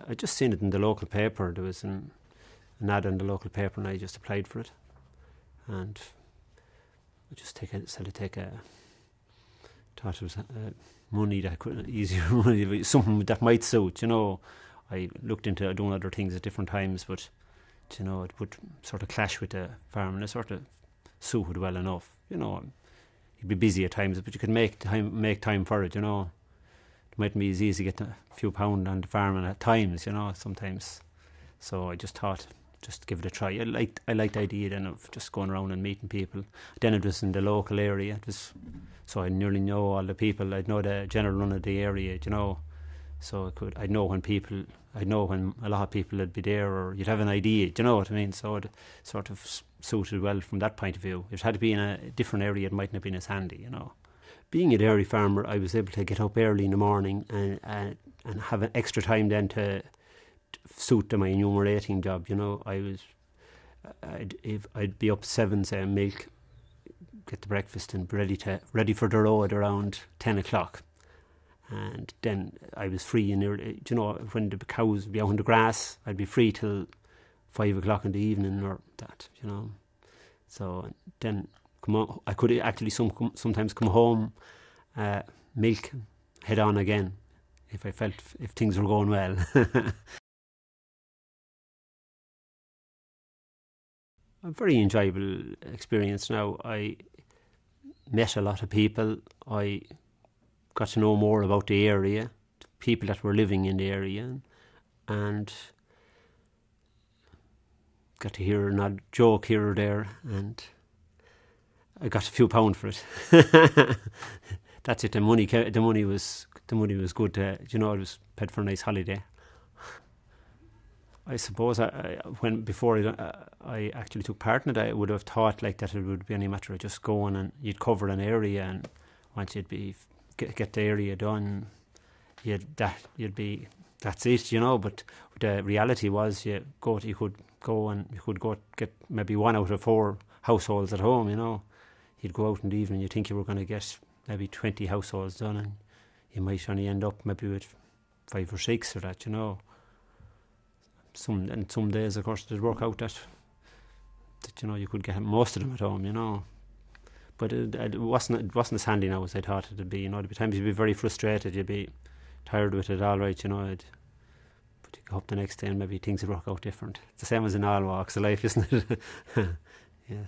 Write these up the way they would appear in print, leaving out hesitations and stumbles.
I just seen it in the local paper. There was an ad in the local paper, and I just applied for it. And I just thought it was money that could easier money, something that might suit. I looked into doing other things at different times, but it would sort of clash with the farm, and it sort of suited well enough. You'd be busy at times, but you could make time for it. It mightn't be as easy to get a few pound on the farm at times. Sometimes. So I just thought, just give it a try. I liked the idea then of just going around and meeting people. Then it was in the local area. So I nearly know all the people. I'd know the general run of the area. So I'd know when a lot of people would be there, or you'd have an idea. Do you know what I mean? So it sort of suited well from that point of view. If it had to be in a different area, it mightn't have been as handy. Being a dairy farmer, I was able to get up early in the morning and have an extra time then to suit to my enumerating job. I'd be up 7, say, milk, get the breakfast and be ready for the road around 10 o'clock. And then I was free when the cows would be out on the grass, I'd be free till 5 o'clock in the evening or that. So then I could actually sometimes come home, milk, head on again if things were going well. A very enjoyable experience now. I met a lot of people. I got to know more about the area, the people that were living in the area, and got to hear an odd joke here or there, and I got a few pound for it. That's it. The money was good. It was paid for a nice holiday. I suppose before I actually took part in it, I would have thought like that it would be any matter of just going and you'd cover an area, and once you'd be get the area done, that's it. But the reality was you could go get maybe 1 out of 4 households at home. You'd go out in the evening, you think you were going to get maybe 20 households done, and you might only end up maybe with 5 or 6 or that. Some days, of course, it'd work out that you could get most of them at home. But it wasn't as handy now as I thought it'd be. There'd be times you'd be very frustrated, you'd be tired with it, all right, but you go up the next day and maybe things would work out different. It's the same as in all walks of life, isn't it? Yeah.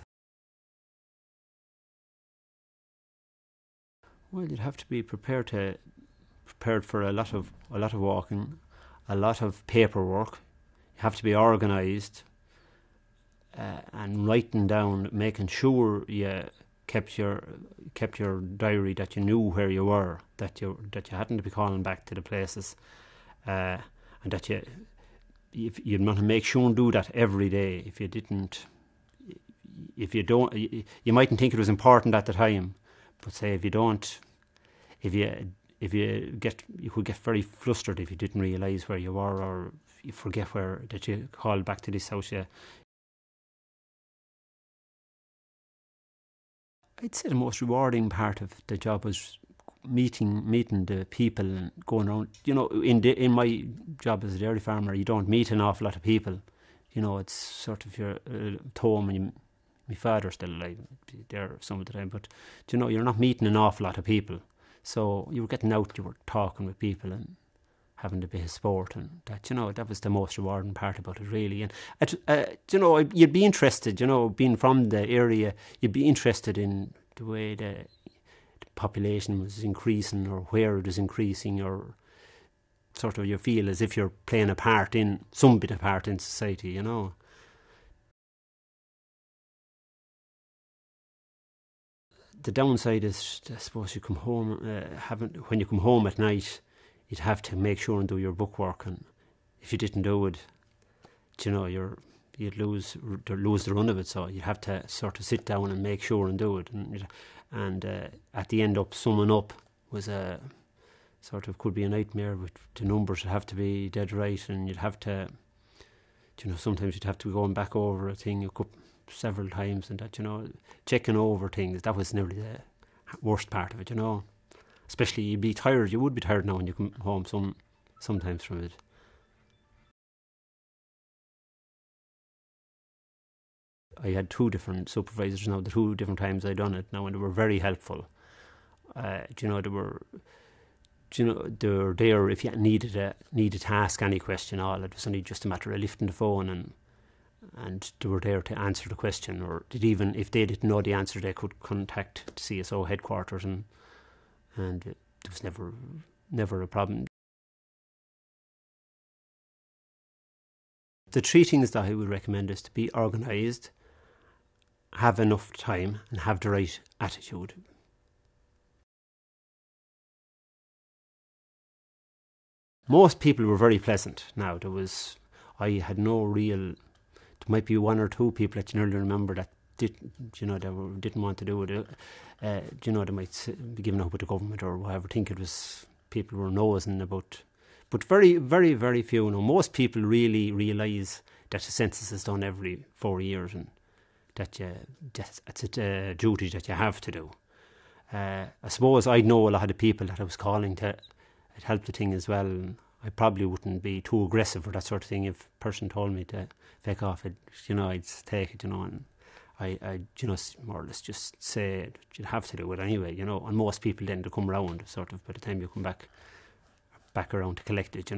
Well, you'd have to be prepared for a lot of walking, a lot of paperwork. You have to be organised and writing down, making sure you kept your diary, that you knew where you were, that you hadn't to be calling back to the places, and that you'd want to make sure and do that every day. If you don't, you mightn't think it was important at the time, but say if you could get very flustered if you didn't realise where you were, or you forget that you called back to this house. I'd say the most rewarding part of the job was meeting the people and going around. In my job as a dairy farmer, you don't meet an awful lot of people. It's sort of your home, and my father's still alive, there some of the time, but you're not meeting an awful lot of people. So you were getting out, you were talking with people and having a bit of sport, and that was the most rewarding part about it, really. And you'd be interested, being from the area, you'd be interested in the way the population was increasing, or where it was increasing, or sort of you feel as if you're playing some bit of part in society. The downside is, I suppose, you come home, when you come home at night, you'd have to make sure and do your bookwork, and if you didn't do it, you'd lose the run of it. So you'd have to sort of sit down and make sure and do it, and at the end, summing up was a sort of, could be a nightmare. With the numbers would have to be dead right, and you'd have to, sometimes you'd have to be going back over a thing several times, and that, checking over things, that was nearly the worst part of it. Especially you would be tired now when you come home sometimes from it. I had 2 different supervisors now, the 2 different times I done it now, and they were very helpful. They were there if you needed to ask any question. All it was only just a matter of lifting the phone, and they were there to answer the question, or even if they didn't know the answer, they could contact CSO headquarters, and there was never a problem. The 3 things that I would recommend is to be organised, have enough time, and have the right attitude. Most people were very pleasant. Now, I had no real. There might be 1 or 2 people that you nearly remember that didn't want to do it. They might be giving up with the government or whatever. I think it was people were nosing about. But very, very, very few. Most people really realise that the census is done every 4 years, and that it's a duty that you have to do. I suppose I know a lot of the people that I was calling to help the thing as well. And I probably wouldn't be too aggressive or that sort of thing. If a person told me to feck off, I'd take it, and I more or less just say you'd have to do it anyway, And most people then to come around, sort of, by the time you come back around to collect it,